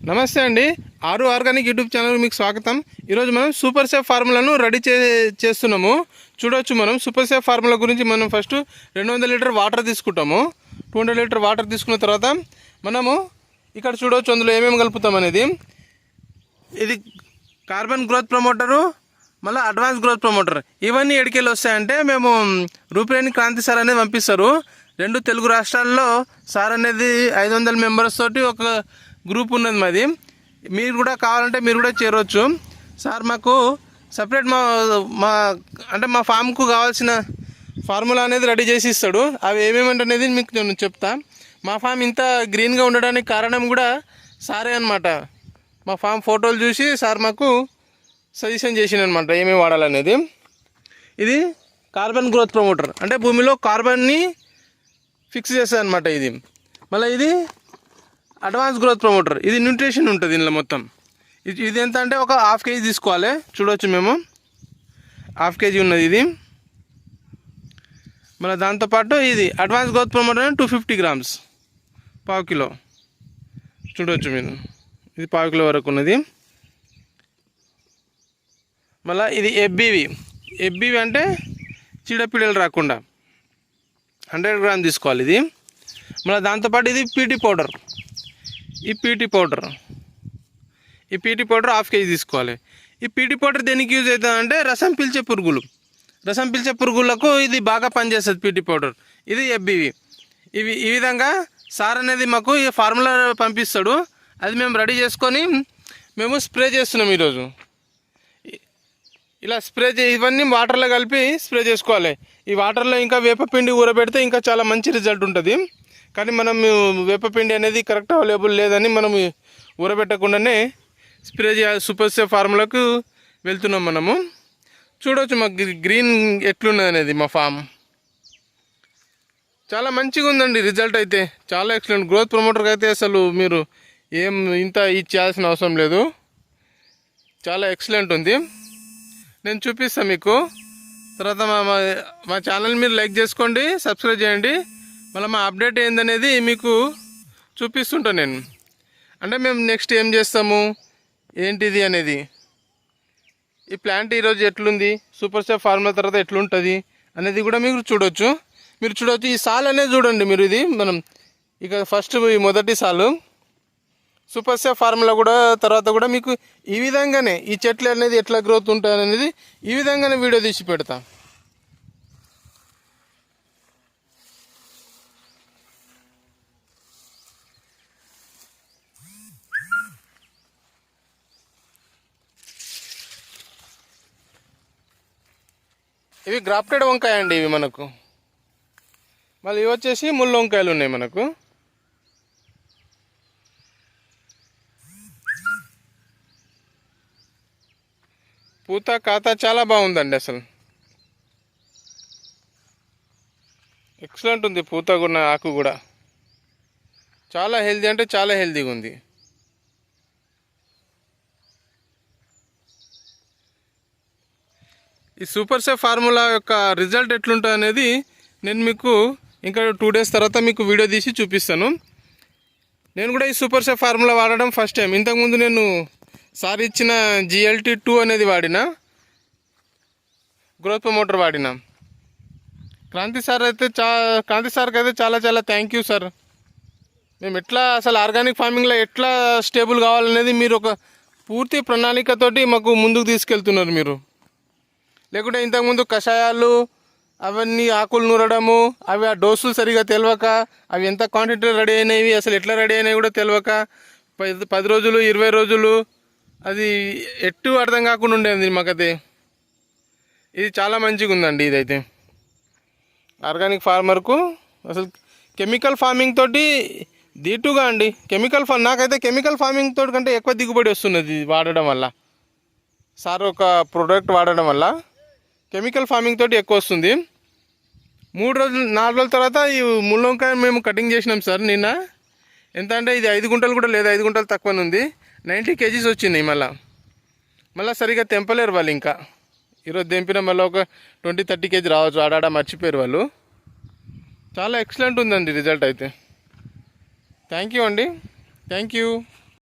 నమస్తే అండి. ఆరు ఆర్గానిక్ యూట్యూబ్ ఛానల్ మీకు స్వాగతం. ఈరోజు మనం సూపర్ సేఫ్ ఫార్ములాను రెడీ చేస్తున్నాము. చూడవచ్చు, మనం సూపర్ సేఫ్ ఫార్ములా గురించి మనం ఫస్ట్ 200 లీటర్ వాటర్ తీసుకుంటాము. 200 లీటర్ వాటర్ తీసుకున్న తర్వాత మనము ఇక్కడ చూడవచ్చు అందులో ఏమేమి కలుపుతాం అనేది. ఇది కార్బన్ గ్రోత్ ప్రమోటరు, మళ్ళీ అడ్వాన్స్ గ్రోత్ ప్రమోటర్. ఇవన్నీ ఎడికెళ్ళి వస్తాయంటే మేము రూపరేణి క్రాంతి సార్ అనేది పంపిస్తారు. 2 తెలుగు రాష్ట్రాల్లో సార్ అనేది 500 మెంబర్స్ తోటి ఒక గ్రూప్ ఉన్నది మాది. మీరు కూడా కావాలంటే మీరు కూడా చేరవచ్చు. సార్ మాకు సపరేట్ మా ఫామ్కు కావాల్సిన ఫార్ములా అనేది రెడీ చేసి ఇస్తాడు. అవి ఏమేమంటే అనేది మీకు నేను చెప్తా. మా ఫామ్ ఇంత గ్రీన్గా ఉండడానికి కారణం కూడా సారే అనమాట. మా ఫామ్ ఫోటోలు చూసి సార్ మాకు సజెషన్ చేసిందనమాట ఏమేమి వాడాలనేది. ఇది కార్బన్ గ్రోత్ ప్రమోటర్, అంటే భూమిలో కార్బన్ని ఫిక్స్ చేస్తుంది అనమాట ఇది. మళ్ళీ ఇది అడ్వాన్స్ గ్రోత్ ప్రమోటర్, ఇది న్యూట్రిషన్ ఉంటుంది ఇందులో మొత్తం. ఇది ఎంత అంటే ఒక 1/2 kg తీసుకోవాలి. చూడవచ్చు, మేము 1/2 kg ఉన్నది ఇది. మళ్ళీ దాంతోపాటు ఇది advance growth promoter 250 grams, 1/2 kg. చూడవచ్చు మీరు, ఇది 1/2 kg వరకు ఉన్నది. మళ్ళీ ఇది ఎఫ్బీవి అంటే చీడపీడలు రాకుండా 100 grams తీసుకోవాలి ఇది. మళ్ళీ దాంతోపాటు ఇది పీటీ పౌడర్, ఈ పీటీ పౌడర్ 1/2 kg తీసుకోవాలి. ఈ పీటీ పౌడర్ దేనికి యూజ్ అవుతుందంటే రసం పీల్చే పురుగులకు ఇది బాగా పనిచేస్తుంది పీటీ పౌడర్. ఇది ఎఫ్బీవి. ఈ విధంగా సార్ అనేది మాకు ఈ ఫార్ములా పంపిస్తాడు. అది మేము రెడీ చేసుకొని మేము స్ప్రే చేస్తున్నాం ఈరోజు. ఇలా ఇవన్నీ వాటర్లో కలిపి స్ప్రే చేసుకోవాలి. ఈ వాటర్లో ఇంకా వేపపిండి ఊరబెడితే ఇంకా చాలా మంచి రిజల్ట్ ఉంటుంది. కానీ మనం వేపపిండి అనేది కరెక్ట్ అవైలబుల్ లేదని మనం ఊరబెట్టకుండానే స్ప్రే చేయాలి. సూపర్ సేఫ్ ఫార్ములాకు వెళ్తున్నాం మనము. చూడవచ్చు మాకు గ్రీన్ ఎట్లున్నది అనేది. మా ఫామ్ చాలా మంచిగా ఉందండి. రిజల్ట్ అయితే చాలా ఎక్సలెంట్. గ్రోత్ ప్రమోటర్కి అయితే అసలు మీరు ఇంత చేయాల్సిన అవసరం లేదు. చాలా ఎక్సలెంట్ ఉంది. నేను చూపిస్తాను మీకు. తర్వాత మా ఛానల్ మీరు లైక్ చేసుకోండి, సబ్స్క్రైబ్ చేయండి. మళ్ళీ మా అప్డేట్ ఏందనేది మీకు చూపిస్తుంటాను నేను. అంటే మేము నెక్స్ట్ ఏం చేస్తాము ఏంటిది అనేది. ఈ ప్లాంట్ ఈరోజు ఎట్లుంది, సూపర్ సేఫ్ ఫార్ములా తర్వాత ఎట్లుంటుంది అనేది కూడా మీరు చూడవచ్చు. ఈ సాల్ అనేది చూడండి మీరు. ఇది మనం ఇక ఫస్ట్ ఈ మొదటి సాలు సూపర్ సేఫ్ ఫార్ములా కూడా తర్వాత కూడా మీకు ఈ విధంగానే ఈ చెట్లు అనేది ఎట్లా గ్రోత్ ఉంటుంది అనేది ఈ విధంగానే వీడియో తీసి పెడతా. ఇవి గ్రాఫ్టెడ్ వంకాయ అండి. ఇవి మనకు మళ్ళీ ఇవి వచ్చేసి ముళ్ళు వంకాయలు ఉన్నాయి మనకు. పూత కాత చాలా బాగుందండి. అసలు ఎక్సలెంట్ ఉంది. పూత కూడా ఆకు కూడా చాలా హెల్దీ, అంటే చాలా హెల్దీగా ఉంది. ఈ సూపర్ సేఫ్ ఫార్ములా యొక్క రిజల్ట్ ఎట్లుంటుంది అనేది నేను మీకు ఇంకా 2 days తర్వాత మీకు వీడియో తీసి చూపిస్తాను. నేను కూడా ఈ సూపర్ సేఫ్ ఫార్ములా వాడడం ఫస్ట్ టైం. ఇంతకుముందు నేను సార్ ఇచ్చిన GLT-2 అనేది వాడిన, గ్రోత్ ప్రమోటర్ వాడిన. క్రాంతి సార్కి అయితే చాలా చాలా థ్యాంక్ యూ సార్. మేము ఎట్లా అసలు ఆర్గానిక్ ఫార్మింగ్లో ఎట్లా స్టేబుల్ కావాలనేది మీరు ఒక పూర్తి ప్రణాళికతోటి మాకు ముందుకు తీసుకెళ్తున్నారు మీరు. లేకుంటే ఇంతకుముందు కషాయాలు అవన్నీ ఆకులు నూరడము, అవి ఆ డోసులు సరిగా తెలియక, అవి ఎంత క్వాంటిటీ రెడీ అయినవి, అసలు ఎట్లా రెడీ అయినాయి కూడా తెలియక 10 రోజులు 20 రోజులు అది ఎట్టు అర్థం కాకుండా ఉండేది మాకైతే. ఇది చాలా మంచిగా ఉందండి. ఇదైతే ఆర్గానిక్ ఫార్మర్కు అసలు కెమికల్ ఫార్మింగ్ తోటి దీటుగా అండి. నాకైతే కెమికల్ ఫార్మింగ్ తోటి కంటే ఎక్కువ దిగుబడి వస్తున్నది వాడడం వల్ల. సార్ ఒక ప్రోడక్ట్ వాడడం వల్ల కెమికల్ ఫార్మింగ్ తోటి ఎక్కువ వస్తుంది. 4 రోజుల తర్వాత ఈ ముళ్ళొంకాయ మేము కటింగ్ చేసినాం సార్ నిన్న. ఎంత అంటే ఇది 5 గుంటలు కూడా లేదు, 5 గుంటలు తక్కువనే ఉంది. 90 kgs వచ్చినాయి. మళ్ళీ సరిగా తెంపలేరు వాళ్ళు. ఇంకా ఈరోజు తెంపిన మళ్ళీ ఒక 20-30 kg రావచ్చు. ఆడాడ మర్చిపోయారు వాళ్ళు. చాలా ఎక్సలెంట్ ఉందండి రిజల్ట్ అయితే. థ్యాంక్ యూ అండి. Thank you.